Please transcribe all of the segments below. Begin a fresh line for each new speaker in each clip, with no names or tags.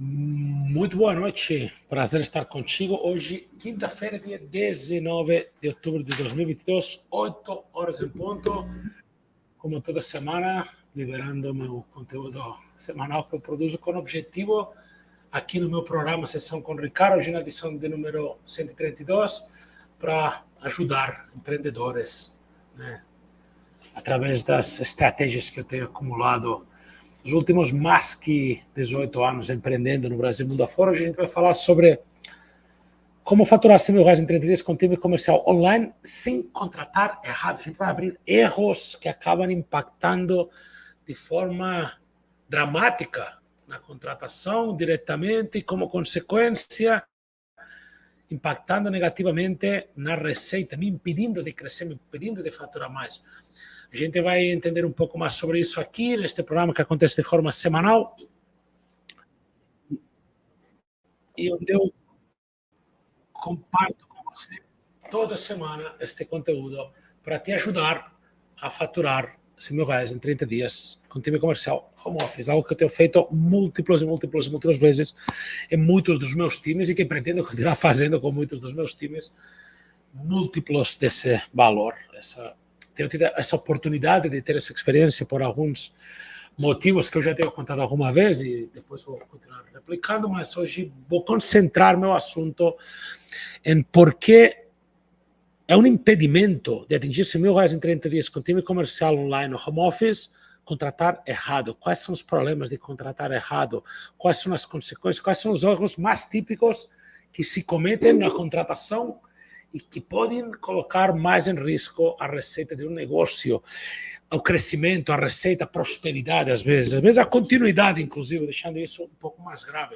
Muito boa noite, prazer estar contigo. Hoje, quinta-feira, dia 19 de outubro de 2022, 8 horas em ponto. Como toda semana, liberando meu conteúdo semanal que eu produzo com objetivo aqui no meu programa Sessão com Ricardo, hoje na edição de número 132, para ajudar empreendedores, né, através das estratégias que eu tenho acumulado nos últimos mais que 18 anos empreendendo no Brasil e mundo afora. Hoje a gente vai falar sobre como faturar R$100.000 em 30 dias com time comercial online sem contratar errado. A gente vai abrir erros que acabam impactando de forma dramática na contratação diretamente e, como consequência, impactando negativamente na receita, me impedindo de crescer, me impedindo de faturar mais. A gente vai entender um pouco mais sobre isso aqui, neste programa que acontece de forma semanal, e onde eu comparto com você toda semana este conteúdo para te ajudar a faturar R$100.000 em 30 dias com time comercial home office, algo que eu tenho feito múltiplas vezes em muitos dos meus times e que pretendo continuar fazendo com muitos dos meus times, múltiplos desse valor. Tenho tido essa oportunidade de ter essa experiência por alguns motivos que eu já tenho contado alguma vez e depois vou continuar replicando, mas hoje vou concentrar meu assunto em por que é um impedimento de atingir R$100.000 em 30 dias com time comercial online ou home office contratar errado. Quais são os problemas de contratar errado? Quais são as consequências? Quais são os erros mais típicos que se cometem na contratação e que podem colocar mais em risco a receita de um negócio, o crescimento, a receita, a prosperidade, às vezes a continuidade, inclusive, deixando isso um pouco mais grave.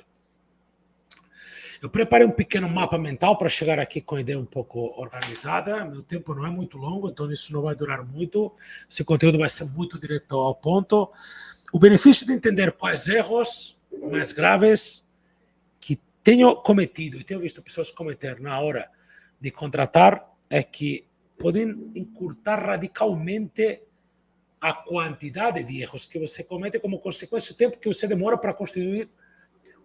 Eu preparei um pequeno mapa mental para chegar aqui com a ideia um pouco organizada. Meu tempo não é muito longo, então isso não vai durar muito. Esse conteúdo vai ser muito direto ao ponto. O benefício de entender quais erros mais graves que tenho cometido e tenho visto pessoas cometer na hora de contratar é que podem encurtar radicalmente a quantidade de erros que você comete como consequência do tempo que você demora para construir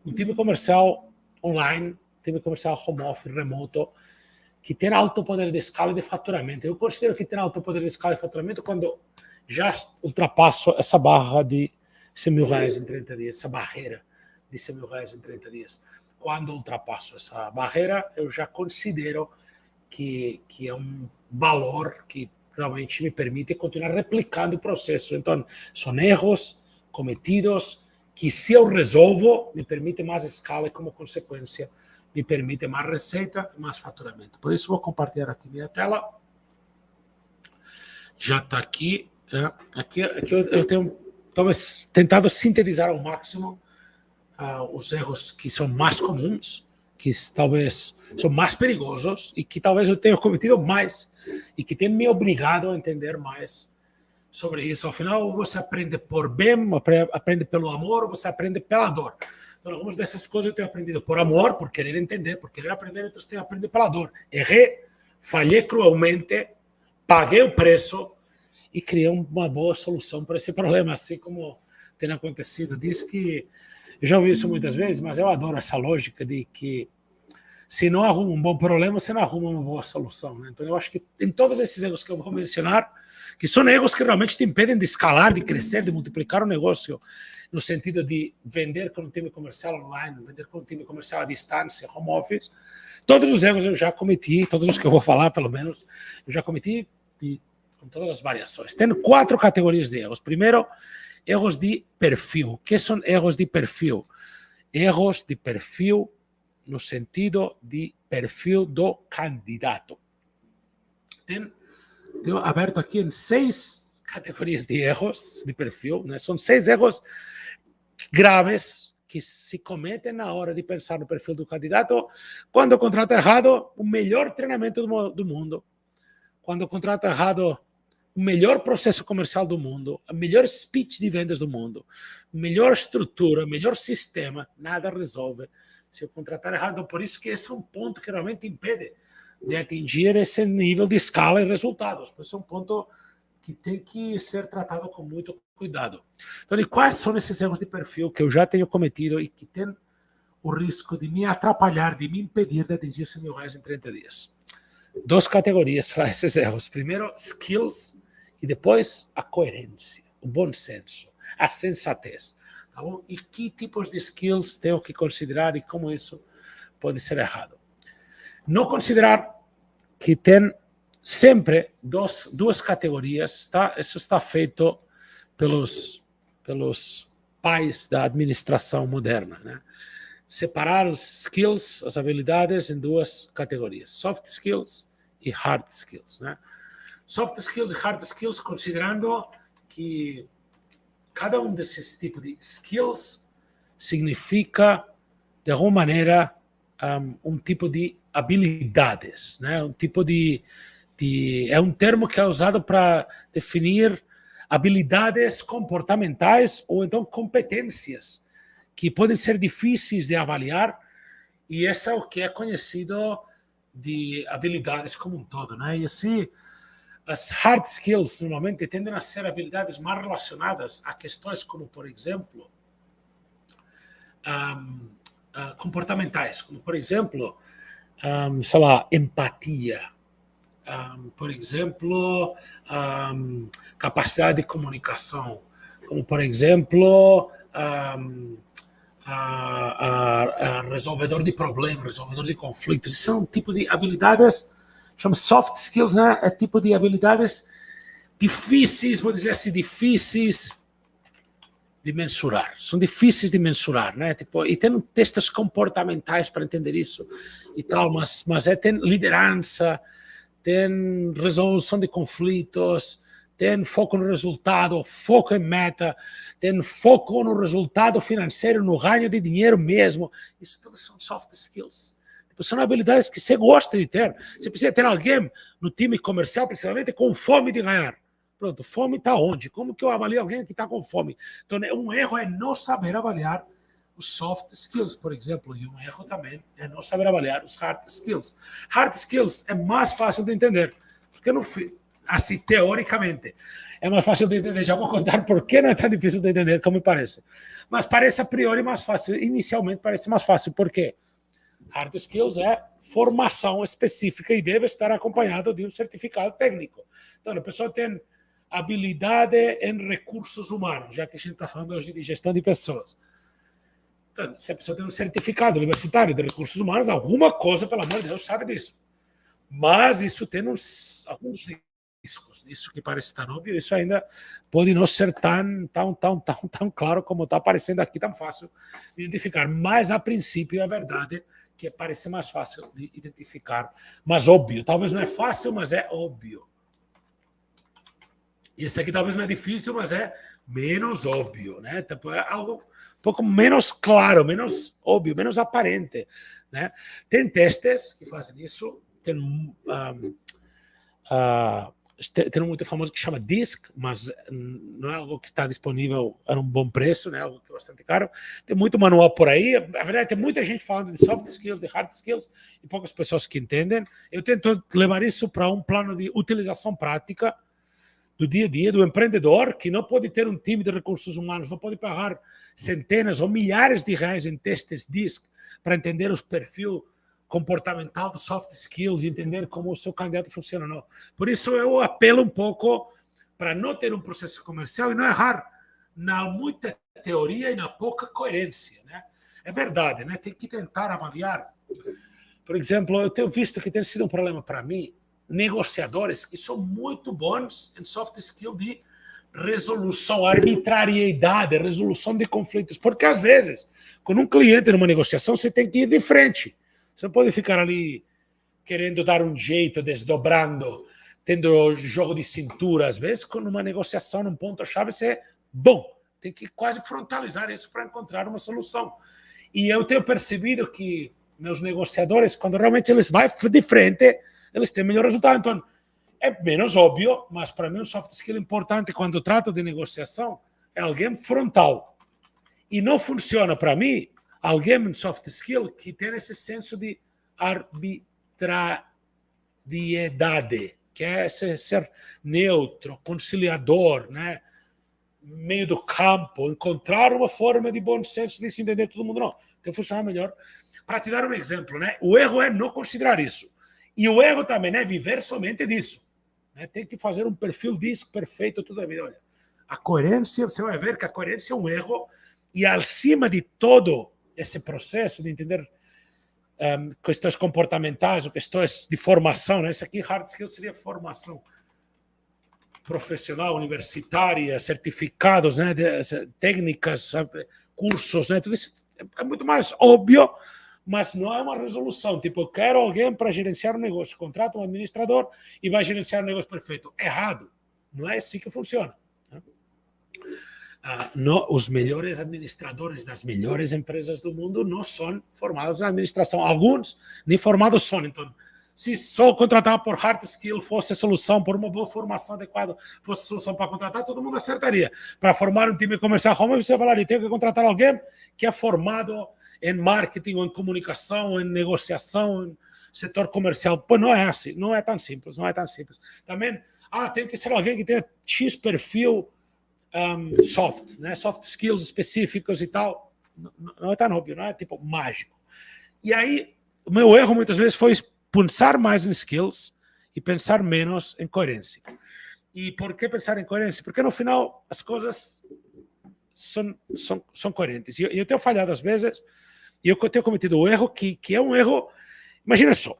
um time comercial online, time comercial home office, remoto, que tem alto poder de escala e de faturamento. Eu considero que tem alto poder de escala e faturamento quando já ultrapasso essa barra de R$100.000 em 30 dias, essa barreira de R$100.000 em 30 dias. Quando ultrapasso essa barreira, eu já considero que é um valor que realmente me permite continuar replicando o processo. Então, são erros cometidos que, se eu resolvo, me permite mais escala e, como consequência, me permite mais receita e mais faturamento. Por isso, vou compartilhar aqui minha tela. Já está aqui. Aqui eu tenho talvez tentado sintetizar ao máximo os erros que são mais comuns, que talvez são mais perigosos e que talvez eu tenha cometido mais e que tem me obrigado a entender mais sobre isso. Afinal, você aprende por bem, aprende pelo amor, ou você aprende pela dor. Então, algumas dessas coisas eu tenho aprendido por amor, por querer entender, por querer aprender, outras tenho aprendido pela dor. Errei, falhei cruelmente, paguei o preço e criei uma boa solução para esse problema, assim como tem acontecido. Diz que eu já ouvi isso muitas vezes, mas eu adoro essa lógica de que se não arruma um bom problema, você não arruma uma boa solução, né? Então eu acho que tem todos esses erros que eu vou mencionar, que são erros que realmente te impedem de escalar, de crescer, de multiplicar o negócio, no sentido de vender com um time comercial online, vender com um time comercial à distância, home office. Todos os erros eu já cometi, todos os que eu vou falar, pelo menos, eu já cometi com todas as variações. Tem 4 categorias de erros. Primeiro, erros de perfil. O que são erros de perfil? Erros de perfil no sentido de perfil do candidato. Tenho aberto aqui em 6 categorias de erros de perfil, né? São 6 erros graves que se cometem na hora de pensar no perfil do candidato quando contrata errado o melhor treinamento do mundo, quando contrata errado o melhor processo comercial do mundo, a melhor speech de vendas do mundo, melhor estrutura, melhor sistema, nada resolve se eu contratar errado. Por isso que esse é um ponto que realmente impede de atingir esse nível de escala e resultados. Por isso é um ponto que tem que ser tratado com muito cuidado. Então, e quais são esses erros de perfil que eu já tenho cometido e que tem o risco de me atrapalhar, de me impedir de atingir 100 mil reais em 30 dias. 2 categorias para esses erros. Primeiro, skills, e depois a coerência, o bom senso, a sensatez. Tá bom? E que tipos de skills tenho que considerar e como isso pode ser errado. Não considerar que tem sempre duas categorias, tá? Isso está feito pelos pais da administração moderna, né? Separar os skills, as habilidades, em 2 categorias, soft skills e hard skills, né? Soft skills e hard skills, considerando que cada um desses tipos de skills significa, de alguma maneira, um tipo de habilidades, né? Um tipo é um termo que é usado para definir habilidades comportamentais ou então competências que podem ser difíceis de avaliar, e esse é o que é conhecido de habilidades como um todo, né? E assim, as hard skills normalmente tendem a ser habilidades mais relacionadas a questões como, por exemplo, comportamentais, como, por exemplo, sei lá, empatia, por exemplo, capacidade de comunicação, como, por exemplo, resolvedor de problemas, resolvedor de conflitos. Isso é um tipo de habilidades, chama soft skills, né? É tipo de habilidades difíceis, vou dizer assim, difíceis de mensurar. São difíceis de mensurar, né? Tipo, e tem testes comportamentais para entender isso e tal, mas tem liderança, tem resolução de conflitos, tem foco no resultado, foco em meta, tem foco no resultado financeiro, no ganho de dinheiro mesmo. Isso tudo são soft skills. Tipo, são habilidades que você gosta de ter. Você precisa ter alguém no time comercial, principalmente, com fome de ganhar. Pronto, fome está onde? Como que eu avalio alguém que está com fome? Então, um erro é não saber avaliar os soft skills, por exemplo, e um erro também é não saber avaliar os hard skills. Hard skills é mais fácil de entender, porque no assim, teoricamente, é mais fácil de entender. Já vou contar por que não é tão difícil de entender como me parece. Mas parece a priori mais fácil, inicialmente parece mais fácil, por quê? Hard skills é formação específica e deve estar acompanhado de um certificado técnico. Então, a pessoa tem habilidade em recursos humanos, já que a gente está falando hoje de gestão de pessoas. Então, se a pessoa tem um certificado universitário de recursos humanos, alguma coisa, pelo amor de Deus, sabe disso. Mas isso tem alguns riscos. Isso que parece tão óbvio, isso ainda pode não ser tão claro como está aparecendo aqui, tão fácil de identificar. Mas, a princípio, é verdade que parece mais fácil de identificar. Mas óbvio. Talvez não é fácil, mas é óbvio. Esse aqui talvez não é difícil, mas é menos óbvio, né? Tipo, é algo um pouco menos claro, menos óbvio, menos aparente, né? Tem testes que fazem isso. Tem um muito famoso que chama DISC, mas não é algo que está disponível a um bom preço, né? Algo que é bastante caro. Tem muito manual por aí. Na verdade, tem muita gente falando de soft skills, de hard skills, e poucas pessoas que entendem. Eu tento levar isso para um plano de utilização prática do dia a dia do empreendedor, que não pode ter um time de recursos humanos, não pode pagar centenas ou milhares de reais em testes DISC para entender os perfil comportamental dos soft skills e entender como o seu candidato funciona. Não. Por isso eu apelo um pouco para não ter um processo comercial e não errar na muita teoria e na pouca coerência, né? É verdade, né? Tem que tentar avaliar. Por exemplo, eu tenho visto que tem sido um problema para mim negociadores que são muito bons em soft skill de resolução, arbitrariedade, resolução de conflitos. Porque, às vezes, com um cliente numa negociação, você tem que ir de frente. Você não pode ficar ali querendo dar um jeito, desdobrando, tendo jogo de cintura. Às vezes, com uma negociação, num ponto-chave, você tem que quase frontalizar isso para encontrar uma solução. E eu tenho percebido que meus negociadores, quando realmente eles vão de frente, eles têm melhor resultado. Então, é menos óbvio, mas para mim um soft skill importante quando trata de negociação é alguém frontal. E não funciona para mim alguém em soft skill que tem esse senso de arbitrariedade, que é ser neutro, conciliador, né? meio do campo, encontrar uma forma de bom senso de se entender todo mundo, não. Tem que funcionar melhor. Para te dar um exemplo, né? O erro é não considerar isso. E o erro também é viver somente disso. Né? Tem que fazer um perfil disso perfeito toda a vida. Olha, a coerência, você vai ver que a coerência é um erro e acima de todo esse processo de entender questões comportamentais ou questões de formação, né? Isso aqui, hard skills, seria formação profissional, universitária, certificados, né? Técnicas, cursos, né? Tudo isso é muito mais óbvio, mas não é uma resolução. Tipo, eu quero alguém para gerenciar um negócio, contrata um administrador e vai gerenciar um negócio perfeito. Errado. Não é assim que funciona. Né? Os melhores administradores das melhores empresas do mundo não são formados na administração. Alguns nem formados são. Então, se só contratar por hard skill fosse a solução, por uma boa formação adequada fosse a solução para contratar, todo mundo acertaria. Para formar um time comercial, como você falaria, tem que contratar alguém que é formado em marketing, ou em comunicação, em negociação, em setor comercial. Pô, não é assim, não é tão simples, não é tão simples. Também, tem que ser alguém que tenha X perfil soft, né? Soft skills específicos e tal. Não é tão óbvio, não é tipo mágico. E aí, o meu erro muitas vezes foi pensar mais em skills e pensar menos em coerência. E por que pensar em coerência? Porque no final as coisas são coerentes. E eu tenho falhado às vezes, e eu tenho cometido o erro que é um erro. Imagina só,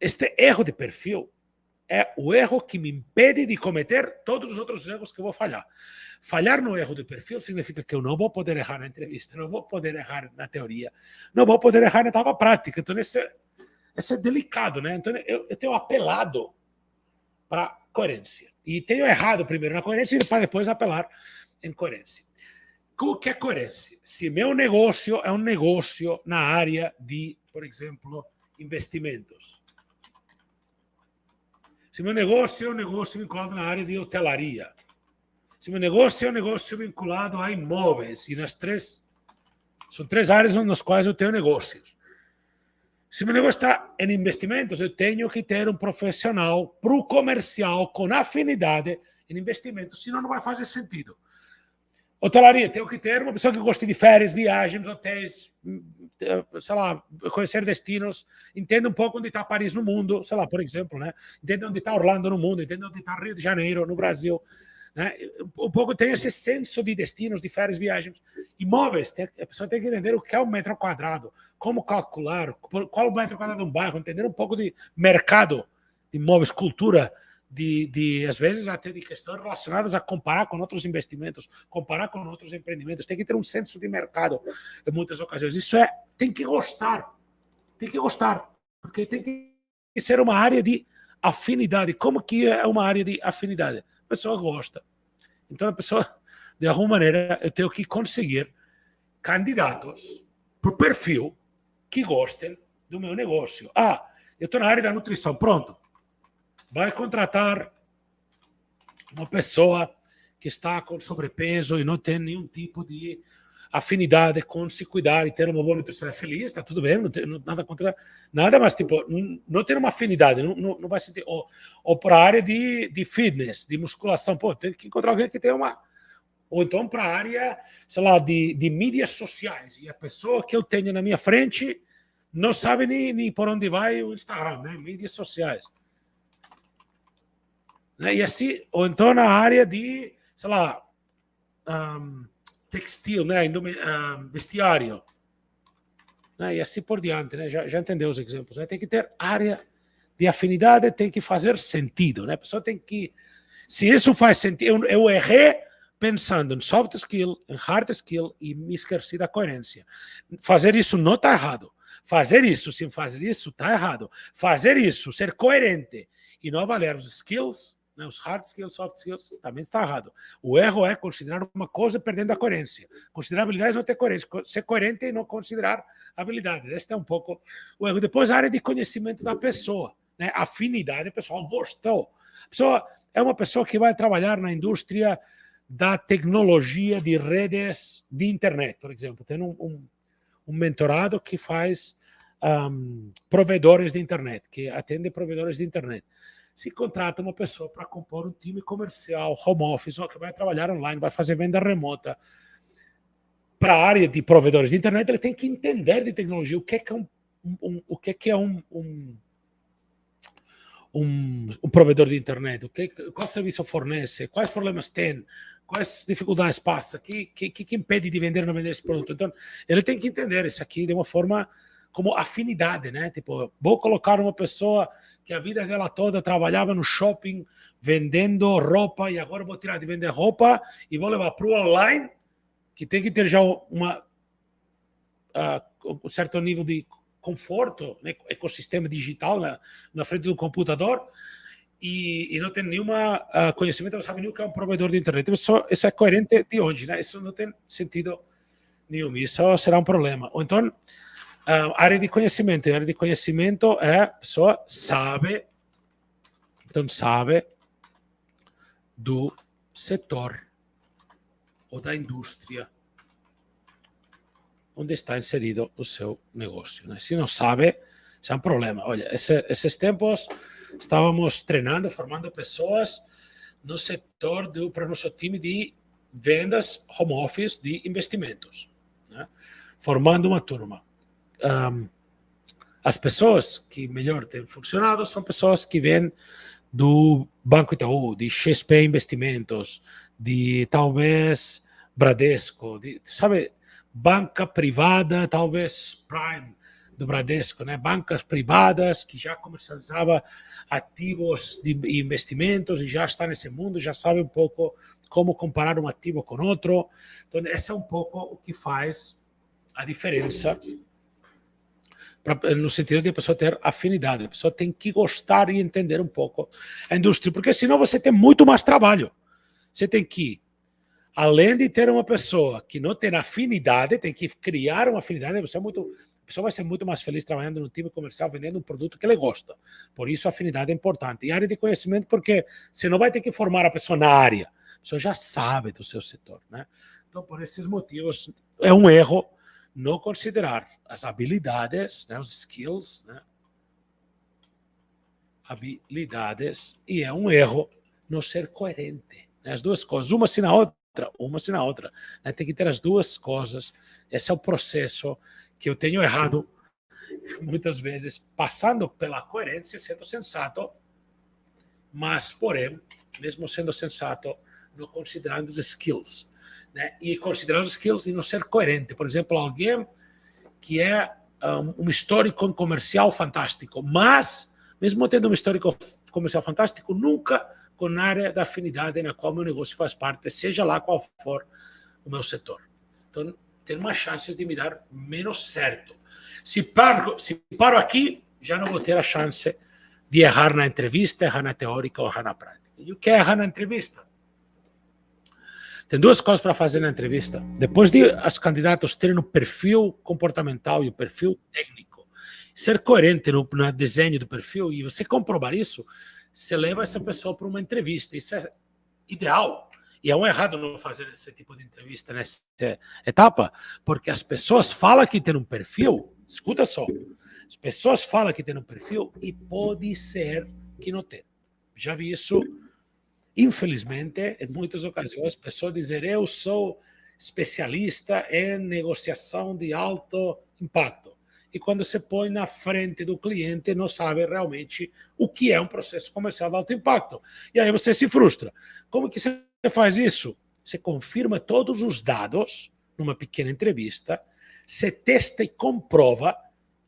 este erro de perfil é o erro que me impede de cometer todos os outros erros que eu vou falhar. Falhar no erro de perfil significa que eu não vou poder errar na entrevista, não vou poder errar na teoria, não vou poder errar na etapa prática. Então, esse é delicado, né? Então, eu tenho apelado para coerência. E tenho errado primeiro na coerência e para depois apelar em coerência. O que é coerência? Se meu negócio é um negócio na área de, por exemplo, investimentos. Se meu negócio é um negócio vinculado na área de hotelaria. Se meu negócio é um negócio vinculado a imóveis. E são três áreas nas quais eu tenho negócios. Se meu negócio está em investimentos, eu tenho que ter um profissional para o comercial com afinidade em investimentos, senão não vai fazer sentido. Hotelaria, tenho que ter uma pessoa que goste de férias, viagens, hotéis, sei lá, conhecer destinos, entenda um pouco onde está Paris no mundo, sei lá, por exemplo, né? Entenda onde está Orlando no mundo, entenda onde está Rio de Janeiro no Brasil. Né? Um pouco tem esse senso de destinos, de férias, viagens. Imóveis, a pessoa tem que entender o que é um metro quadrado, como calcular, qual é o metro quadrado de um bairro, entender um pouco de mercado de imóveis, cultura, às vezes até de questões relacionadas a comparar com outros investimentos, comparar com outros empreendimentos. Tem que ter um senso de mercado em muitas ocasiões. Isso tem que gostar, porque tem que ser uma área de afinidade. Como que é uma área de afinidade? A pessoa gosta. Então, a pessoa, de alguma maneira, eu tenho que conseguir candidatos por perfil que gostem do meu negócio. Eu estou na área da nutrição, pronto. Vai contratar uma pessoa que está com sobrepeso e não tem nenhum tipo de afinidade com se cuidar e ter uma boa nutrição. É feliz, está tudo bem, não tem nada contra nada, mas tipo, não ter uma afinidade, não vai sentir. Ou para a área de fitness, de musculação, pô, tem que encontrar alguém que tenha uma. Ou então para a área, sei lá, de mídias sociais. E a pessoa que eu tenho na minha frente não sabe nem por onde vai o Instagram, né? Mídias sociais. Né? E assim, ou então na área de, sei lá, textil, né? Vestiário. Né? E assim por diante, né? Já entendeu os exemplos. Né? Tem que ter área de afinidade, tem que fazer sentido. Né? A pessoa tem que. Se isso faz sentido, eu errei pensando em soft skill, em hard skill e me esqueci da coerência. Fazer isso não está errado. Fazer isso sem fazer isso está errado. Fazer isso, ser coerente e não avaliar os skills, né, os hard skills, soft skills, também está errado. O erro é considerar uma coisa perdendo a coerência. Considerar habilidades e não ter coerência. Ser coerente e não considerar habilidades. Este é um pouco o erro. Depois, a área de conhecimento da pessoa. Né? Afinidade, a pessoa gostou. A pessoa é uma pessoa que vai trabalhar na indústria da tecnologia de redes de internet, por exemplo. Tem um mentorado que faz provedores de internet, que atende provedores de internet. se contrata uma pessoa para compor um time comercial, home office, que vai trabalhar online, vai fazer venda remota. Para a área de provedores de internet, ele tem que entender de tecnologia, o que é um provedor de internet, qual serviço fornece, quais problemas tem, quais dificuldades passa, que impede de vender ou não vender esse produto. Então, ele tem que entender isso aqui de uma forma como afinidade, né? Tipo, vou colocar uma pessoa que a vida dela toda trabalhava no shopping vendendo roupa e agora vou tirar de vender roupa e vou levar para o online, que tem que ter já um certo nível de conforto, né, ecossistema digital na frente do computador e não tem nenhum conhecimento, não sabe nem o que é um provedor de internet. Isso é coerente de onde? Né? Isso não tem sentido nenhum. Isso será um problema. Ou então, área de conhecimento. A área de conhecimento é a pessoa sabe do setor ou da indústria onde está inserido o seu negócio. Né? Se não sabe, isso é um problema. Olha, esses tempos estávamos treinando, formando pessoas no setor para o nosso time de vendas home office de investimentos, né? Formando uma turma. As pessoas que melhor têm funcionado são pessoas que vêm do Banco Itaú, de XP Investimentos, de talvez Bradesco, sabe, banca privada, talvez Prime do Bradesco, né? Bancas privadas que já comercializava ativos de investimentos e já está nesse mundo, já sabe um pouco como comparar um ativo com outro. Então, esse é um pouco o que faz a diferença no sentido de a pessoa ter afinidade. A pessoa tem que gostar e entender um pouco a indústria, porque senão você tem muito mais trabalho. Você tem que, além de ter uma pessoa que não tem afinidade, tem que criar uma afinidade. A pessoa vai ser muito mais feliz trabalhando no time comercial, vendendo um produto que ele gosta. Por isso, a afinidade é importante. E área de conhecimento, porque você não vai ter que formar a pessoa na área. A pessoa já sabe do seu setor, né? Então, por esses motivos, é um erro não considerar as habilidades, né, os skills, né? Habilidades, e é um erro não ser coerente. Né? As duas coisas, uma sem a outra. Né? Tem que ter as duas coisas. Esse é o processo que eu tenho errado muitas vezes, passando pela coerência, sendo sensato, mas, porém, mesmo sendo sensato, não considerando os skills. Né? E considerando os skills e não ser coerente. Por exemplo, alguém que é um histórico comercial fantástico, mas, mesmo tendo um histórico comercial fantástico, nunca com área da afinidade na qual meu negócio faz parte, seja lá qual for o meu setor. Então, tem mais chances de me dar menos certo. Se paro aqui, já não vou ter a chance de errar na entrevista, errar na teórica ou errar na prática. E o que é errar na entrevista? Tem duas coisas para fazer na entrevista. Depois de os candidatos terem o perfil comportamental e o perfil técnico, ser coerente no desenho do perfil e você comprovar isso, você leva essa pessoa para uma entrevista. Isso é ideal. E é um errado não fazer esse tipo de entrevista nessa etapa, porque as pessoas falam que tem um perfil, escuta só, as pessoas falam que tem um perfil e pode ser que não tem. Já vi isso, infelizmente, em muitas ocasiões, pessoas dizerem eu sou especialista em negociação de alto impacto. E quando se põe na frente do cliente, não sabe realmente o que é um processo comercial de alto impacto. E aí você se frustra. Como que você faz isso? Você confirma todos os dados numa pequena entrevista, você testa e comprova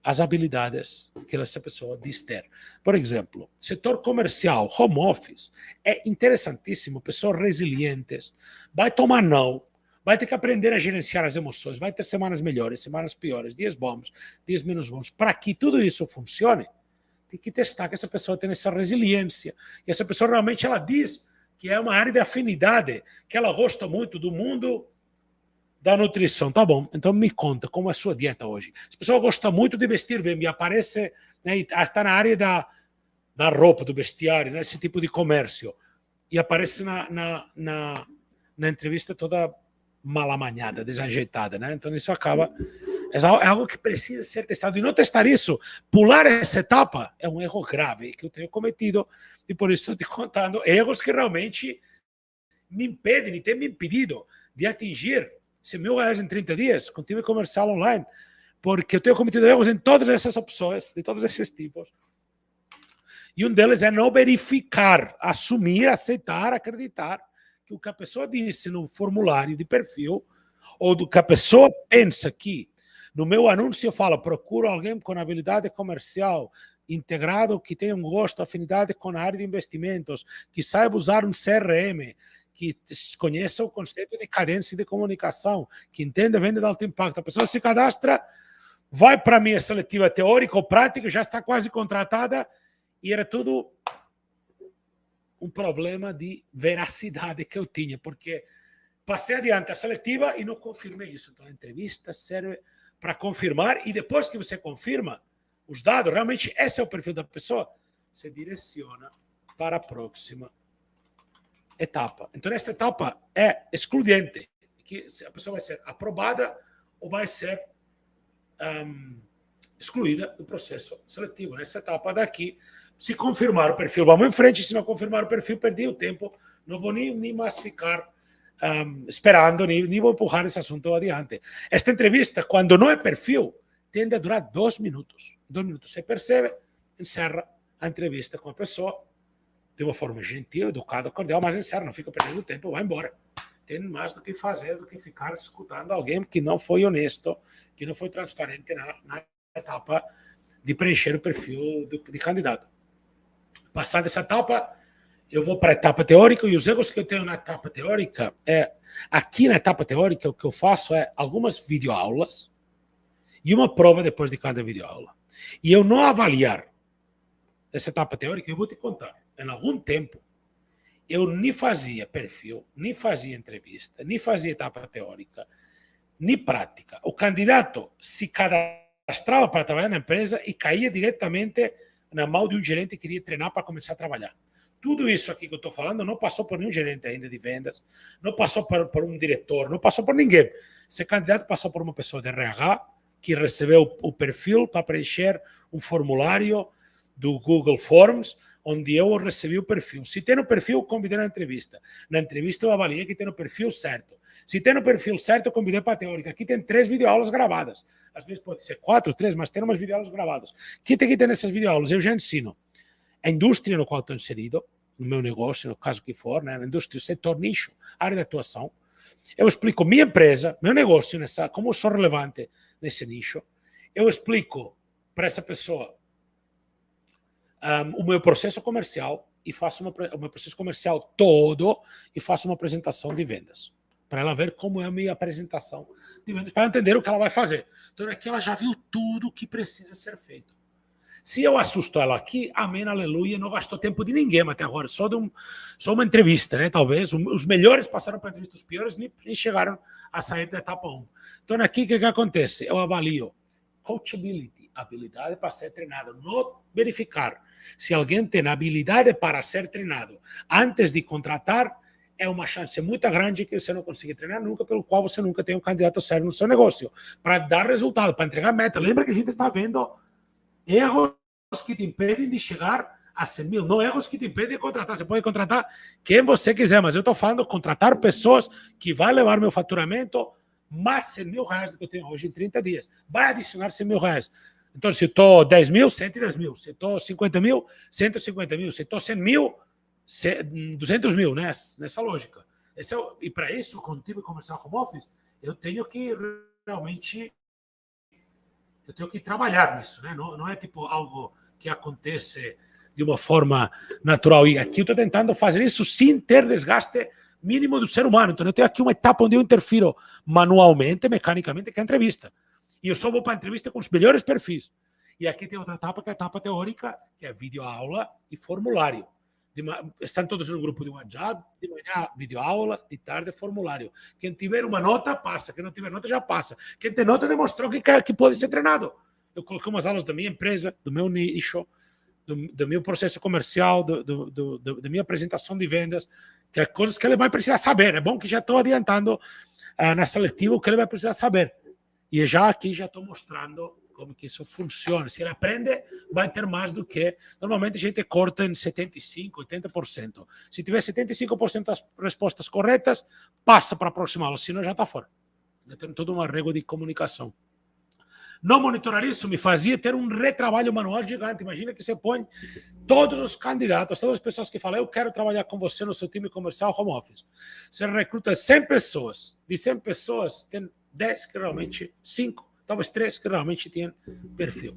as habilidades que essa pessoa diz ter. Por exemplo, setor comercial, home office, é interessantíssimo, pessoas resilientes, vai tomar não, vai ter que aprender a gerenciar as emoções, vai ter semanas melhores, semanas piores, dias bons, dias menos bons. Para que tudo isso funcione, tem que testar que essa pessoa tem essa resiliência, que essa pessoa realmente ela diz que é uma área de afinidade, que ela gosta muito do mundo da nutrição. Tá bom, então me conta como é a sua dieta hoje. Se a pessoa gosta muito de vestir bem, me aparece, né, está na área da roupa, do vestiário, né, esse tipo de comércio, e aparece na entrevista toda mal amanhada, desajeitada, né? Então isso acaba É algo que precisa ser testado. E não testar isso, pular essa etapa, é um erro grave que eu tenho cometido. E por isso estou te contando erros que realmente me impedem e têm me impedido de atingir R$100.000 em 30 dias com time comercial online. Porque eu tenho cometido erros em todas essas opções, de todos esses tipos. E um deles é não verificar, assumir, aceitar, acreditar que o que a pessoa disse no formulário de perfil ou do que a pessoa pensa que no meu anúncio eu falo, procuro alguém com habilidade comercial integrado, que tenha um gosto, afinidade com a área de investimentos, que saiba usar um CRM, que conheça o conceito de cadência de comunicação, que entenda a venda de alto impacto. A pessoa se cadastra, vai para a minha seletiva teórica ou prática, já está quase contratada, e era tudo um problema de veracidade que eu tinha, porque passei adiante a seletiva e não confirmei isso. Então a entrevista serve para confirmar, e depois que você confirma os dados, realmente esse é o perfil da pessoa, você direciona para a próxima etapa. Então esta etapa é excludente, que a pessoa vai ser aprovada ou vai ser excluída do processo seletivo. Nessa etapa daqui, se confirmar o perfil, vamos em frente. Se não confirmar o perfil, perdi o tempo. Não vou nem mais ficar esperando, nem vou empurrar esse assunto adiante. Esta entrevista, quando não é perfil, tende a durar 2 minutos. 2 minutos. Você percebe, encerra a entrevista com a pessoa de uma forma gentil, educada, cordial, mas encerra, não fica perdendo tempo, vai embora. Tem mais do que fazer do que ficar escutando alguém que não foi honesto, que não foi transparente na etapa de preencher o perfil de candidato. Passada essa etapa, eu vou para a etapa teórica, e os erros que eu tenho na etapa teórica aqui na etapa teórica, o que eu faço é algumas videoaulas e uma prova depois de cada videoaula. E eu não avaliar essa etapa teórica, eu vou te contar, em algum tempo, eu nem fazia perfil, nem fazia entrevista, nem fazia etapa teórica, nem prática. O candidato se cadastrava para trabalhar na empresa e caía diretamente na mão de um gerente que queria treinar para começar a trabalhar. Tudo isso aqui que eu estou falando não passou por nenhum gerente ainda de vendas, não passou por um diretor, não passou por ninguém. Esse candidato passou por uma pessoa de RH que recebeu o perfil para preencher um formulário do Google Forms, onde eu recebi o perfil. Se tem o perfil, convidei na entrevista. Na entrevista eu avaliei que tem o perfil certo. Se tem o perfil certo, eu convidei para a teórica. Aqui tem 3 videoaulas gravadas. Às vezes pode ser 4, 3, mas tem umas videoaulas gravadas. O que tem que ter nessas videoaulas? Eu já ensino a indústria no qual estou inserido, no meu negócio, no caso que for, né? Na indústria, setor, nicho, área de atuação. Eu explico minha empresa, meu negócio, como eu sou relevante nesse nicho. Eu explico para essa pessoa o meu processo comercial e faço o meu processo comercial todo e faço uma apresentação de vendas para ela ver como é a minha apresentação de vendas, para entender o que ela vai fazer. Então aqui ela já viu tudo o que precisa ser feito. Se eu assusto ela aqui, amém, aleluia, não gastou tempo de ninguém até agora, só uma entrevista, né? Talvez os melhores passaram para a entrevista, os piores nem chegaram a sair da etapa 1. Então aqui o que acontece? Eu avalio coachability, habilidade para ser treinado, não verificar se alguém tem habilidade para ser treinado antes de contratar, é uma chance muito grande que você não consiga treinar nunca, pelo qual você nunca tem um candidato sério no seu negócio, para dar resultado, para entregar meta. Lembra que a gente está vendo erros que te impedem de chegar a 100 mil, não erros que te impedem de contratar. Você pode contratar quem você quiser, mas eu estou falando de contratar pessoas que vão levar meu faturamento mais 100 mil reais do que eu tenho hoje em 30 dias. Vai adicionar 100 mil reais. Então, se eu estou 10 mil, 110 mil. Se eu estou 50 mil, 150 mil. Se eu estou 100 mil, 200 mil, né? Nessa lógica. E para isso, com o time comercial home office, eu tenho que realmente trabalhar nisso, né? Não é tipo algo que acontece de uma forma natural. E aqui eu estou tentando fazer isso sem ter desgaste mínimo do ser humano. Então eu tenho aqui uma etapa onde eu interfiro manualmente, mecanicamente, que é a entrevista. E eu só vou para a entrevista com os melhores perfis. E aqui tem outra etapa, que é a etapa teórica, que é videoaula e formulário. Estão todos no grupo de WhatsApp, de manhã videoaula, de tarde formulário. Quem tiver uma nota, passa. Quem não tiver nota, já passa. Quem tem nota, demonstrou que pode ser treinado. Eu coloquei umas aulas da minha empresa, do meu nicho, do meu processo comercial, da minha apresentação de vendas, que é coisas que ele vai precisar saber. É bom que já estou adiantando na seletiva o que ele vai precisar saber. E já aqui já estou mostrando como que isso funciona. Se ele aprende, vai ter mais do que... Normalmente a gente corta em 75%, 80%. Se tiver 75% das respostas corretas, passa para a próxima aula, senão já está fora. Já tem toda uma regra de comunicação. Não monitorar isso me fazia ter um retrabalho manual gigante. Imagina que você põe todos os candidatos, todas as pessoas que falam, eu quero trabalhar com você no seu time comercial home office. Você recruta 100 pessoas. De 100 pessoas, tem 10 que realmente, 5, talvez 3 que realmente têm perfil.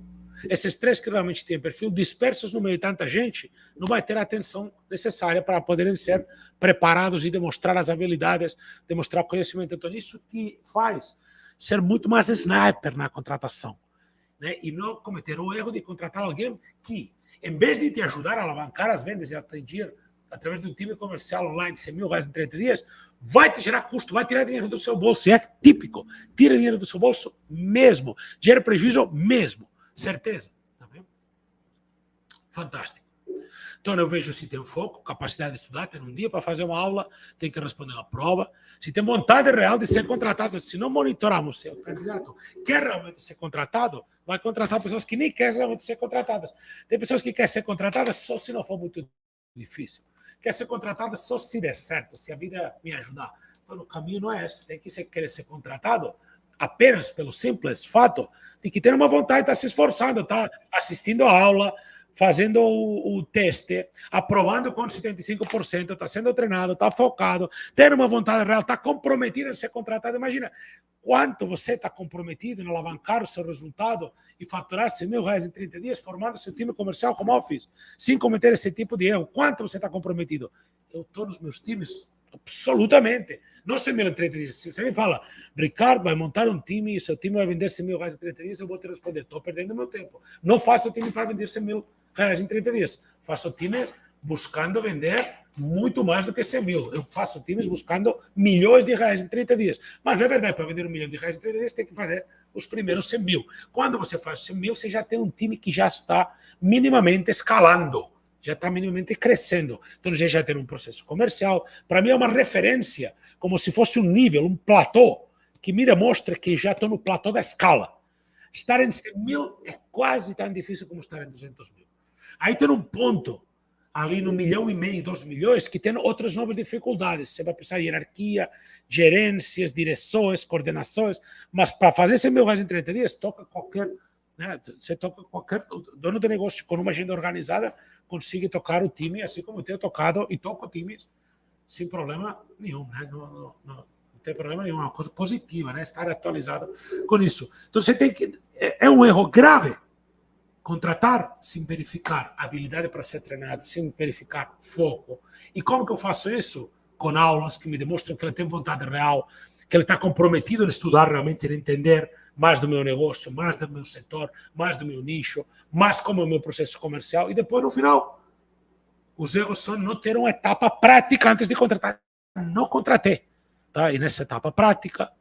Esses 3 que realmente têm perfil, dispersos no meio de tanta gente, não vai ter a atenção necessária para poderem ser preparados e demonstrar as habilidades, demonstrar conhecimento. Então, isso que faz ser muito mais sniper na contratação, né? E não cometer o erro de contratar alguém que, em vez de te ajudar a alavancar as vendas e atingir, através de um time comercial online, R$100.000 em 30 dias, vai te gerar custo, vai tirar dinheiro do seu bolso. E é típico, tira dinheiro do seu bolso mesmo, gera prejuízo mesmo, certeza. Tá bem? Fantástico. Então, eu vejo se tem foco, capacidade de estudar, tem um dia para fazer uma aula, tem que responder uma prova, se tem vontade real de ser contratado. Se não monitorarmos se o candidato quer realmente ser contratado, vai contratar pessoas que nem querem realmente ser contratadas. Tem pessoas que querem ser contratadas só se não for muito difícil. Quer ser contratada só se der certo, se a vida me ajudar. Então, o caminho não é esse. Tem que querer ser contratado apenas pelo simples fato de que ter uma vontade de estar se esforçando, estar assistindo a aula, fazendo o teste, aprovando com 75%, está sendo treinado, está focado, tendo uma vontade real, está comprometido em ser contratado. Imagina quanto você está comprometido em alavancar o seu resultado e faturar R$100.000 em 30 dias, formando seu time comercial home office, sem cometer esse tipo de erro. Quanto você está comprometido? Eu estou nos meus times, absolutamente. Não 100.000 em 30 dias. Se você me fala, Ricardo, vai montar um time e seu time vai vender R$100.000 em 30 dias, eu vou te responder, estou perdendo meu tempo. Não faço o time para vender R$100.000 em 30 dias. Faço times buscando vender muito mais do que 100.000. Eu faço times buscando milhões de reais em 30 dias. Mas é verdade, para vender R$1.000.000 em 30 dias, tem que fazer os primeiros 100.000. Quando você faz 100.000, você já tem um time que já está minimamente escalando, já está minimamente crescendo. Então, você já tem um processo comercial. Para mim, é uma referência, como se fosse um nível, um platô, que me demonstra que já estou no platô da escala. Estar em 100.000 é quase tão difícil como estar em 200.000. Aí tem um ponto, ali no 1,5 milhão, 2 milhões, que tem outras novas dificuldades. Você vai precisar de hierarquia, gerências, direções, coordenações, mas para fazer R$100.000 em 30 dias, toca qualquer, né? Você toca qualquer dono de negócio com uma agenda organizada, consegue tocar o time, assim como eu tenho tocado e toco times sem problema nenhum, né? Não tem problema nenhum, é uma coisa positiva, né? Estar atualizado com isso. Então você tem que... É um erro grave contratar sem verificar habilidade para ser treinado, sem verificar foco. E como que eu faço isso? Com aulas que me demonstram que ele tem vontade real, que ele está comprometido em estudar realmente, em entender mais do meu negócio, mais do meu setor, mais do meu nicho, mais como é o meu processo comercial. E depois, no final, os erros são não ter uma etapa prática antes de contratar. Não contratei. Tá? E nessa etapa prática,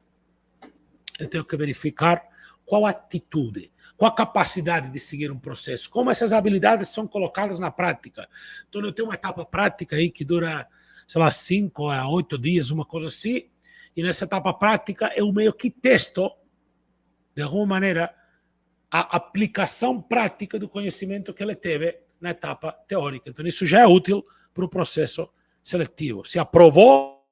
eu tenho que verificar qual a atitude, qual a capacidade de seguir um processo, como essas habilidades são colocadas na prática. Então, eu tenho uma etapa prática aí que dura, sei lá, 5 a 8 dias, uma coisa assim, e nessa etapa prática eu meio que testo, de alguma maneira, a aplicação prática do conhecimento que ele teve na etapa teórica. Então, isso já é útil para o processo seletivo. Se aprovou,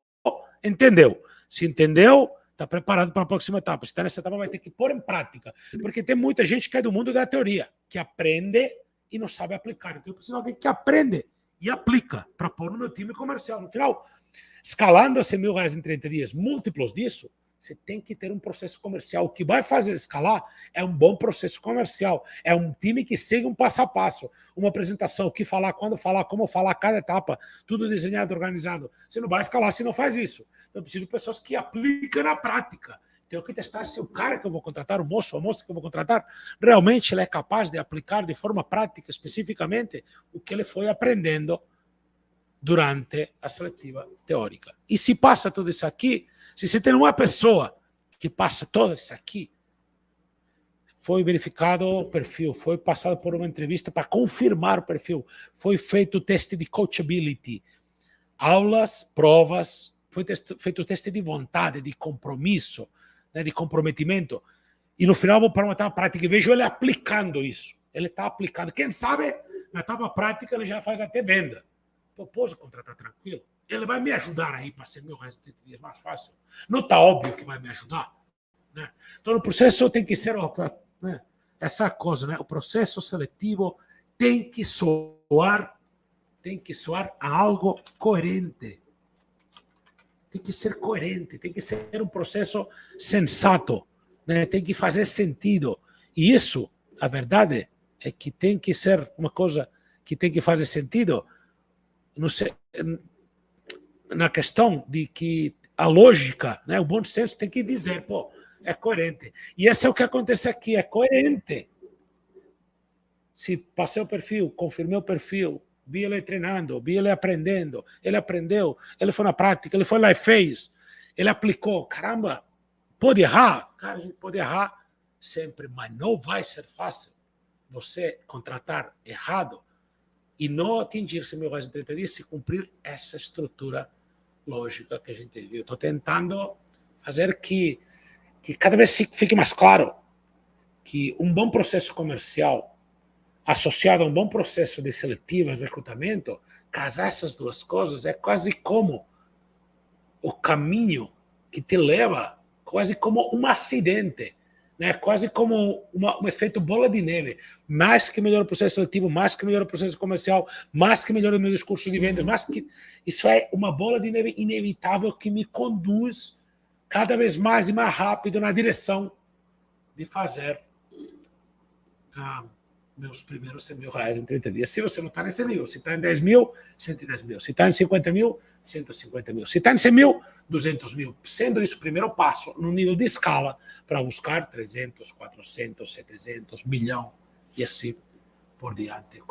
entendeu. Se entendeu, está preparado para a próxima etapa. Se está nessa etapa, vai ter que pôr em prática. Porque tem muita gente que é do mundo da teoria, que aprende e não sabe aplicar. Então, eu preciso de alguém que aprende e aplica para pôr no meu time comercial. No final, escalando a R$100.000 em 30 dias, múltiplos disso, você tem que ter um processo comercial. O que vai fazer escalar é um bom processo comercial. É um time que segue um passo a passo. Uma apresentação, o que falar, quando falar, como falar, cada etapa, tudo desenhado, organizado. Você não vai escalar se não faz isso. Então, eu preciso de pessoas que aplicam na prática. Tenho que testar se o cara que eu vou contratar, o moço ou a moça que eu vou contratar, realmente ele é capaz de aplicar de forma prática, especificamente, o que ele foi aprendendo durante a seletiva teórica. E se passa tudo isso aqui, se você tem uma pessoa que passa tudo isso aqui, foi verificado o perfil, foi passado por uma entrevista para confirmar o perfil, foi feito o teste de coachability, aulas, provas, foi feito o teste de vontade, de compromisso, né, de comprometimento. E no final vou para uma prática e vejo ele aplicando isso. Ele está aplicando. Quem sabe, na etapa prática, ele já faz até venda. Pô, posso contratar tranquilo? Ele vai me ajudar aí para ser meu resto de 30 dias mais fácil. Não está óbvio que vai me ajudar, né? Então, o processo tem que ser, né, essa coisa, né? O processo seletivo tem que soar a algo coerente. Tem que ser coerente, tem que ser um processo sensato, né? Tem que fazer sentido. E isso, a verdade, é que tem que ser uma coisa que tem que fazer sentido. Não sei, na questão de que a lógica, né, o bom senso tem que dizer, pô, é coerente. E esse é o que acontece aqui, é coerente. Se passei o perfil, confirmei o perfil, vi ele treinando, vi ele aprendendo, ele aprendeu, ele foi na prática, ele foi lá e fez, ele aplicou. Caramba, pode errar? Cara, a gente pode errar sempre, mas não vai ser fácil você contratar errado e não atingir 100 mil reais em 30 dias se cumprir essa estrutura lógica que a gente viu. Estou tentando fazer que cada vez fique mais claro que um bom processo comercial associado a um bom processo de seletivo e recrutamento, casar essas duas coisas é quase como o caminho que te leva, quase como um acidente, né? Quase como um efeito bola de neve. Mais que melhor o processo seletivo, mais que melhor o processo comercial, mais que melhor o meu discurso de vendas, mais que isso é uma bola de neve inevitável que me conduz cada vez mais e mais rápido na direção de fazer meus primeiros 100 mil reais em 30 dias. Se você não está nesse nível, se está em 10 mil, 110 mil. Se está em 50 mil, 150 mil. Se está em 100 mil, 200 mil. Sendo isso o primeiro passo no nível de escala para buscar 300, 400, 700, milhão e assim por diante.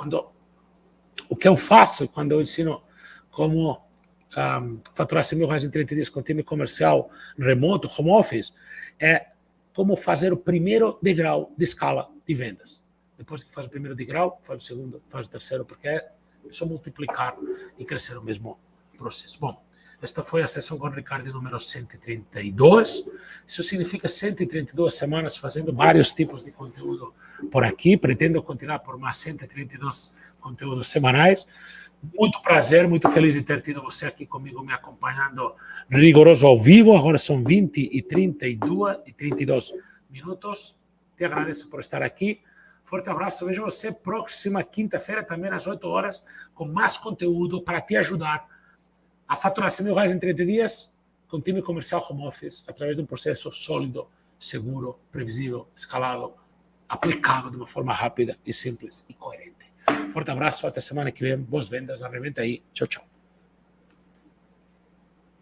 O que eu faço quando eu ensino como faturar 100 mil reais em 30 dias com time comercial remoto, home office, é como fazer o primeiro degrau de escala de vendas. Depois que faz o primeiro degrau, faz o segundo, faz o terceiro, porque é só multiplicar e crescer o mesmo processo. Bom, esta foi a sessão com o Ricardo número 132. Isso significa 132 semanas fazendo vários tipos de conteúdo por aqui. Pretendo continuar por mais 132 conteúdos semanais. Muito prazer, muito feliz de ter tido você aqui comigo me acompanhando rigoroso ao vivo. Agora são 20h32 minutos. Te agradeço por estar aqui. Forte abraço, vejo você próxima quinta-feira, também às 8 horas, com mais conteúdo para te ajudar a faturar 100 mil reais em 30 dias com time comercial home office, através de um processo sólido, seguro, previsível, escalável, aplicável de uma forma rápida e simples e coerente. Forte abraço, até semana que vem, boas vendas, arrebenta aí, tchau, tchau.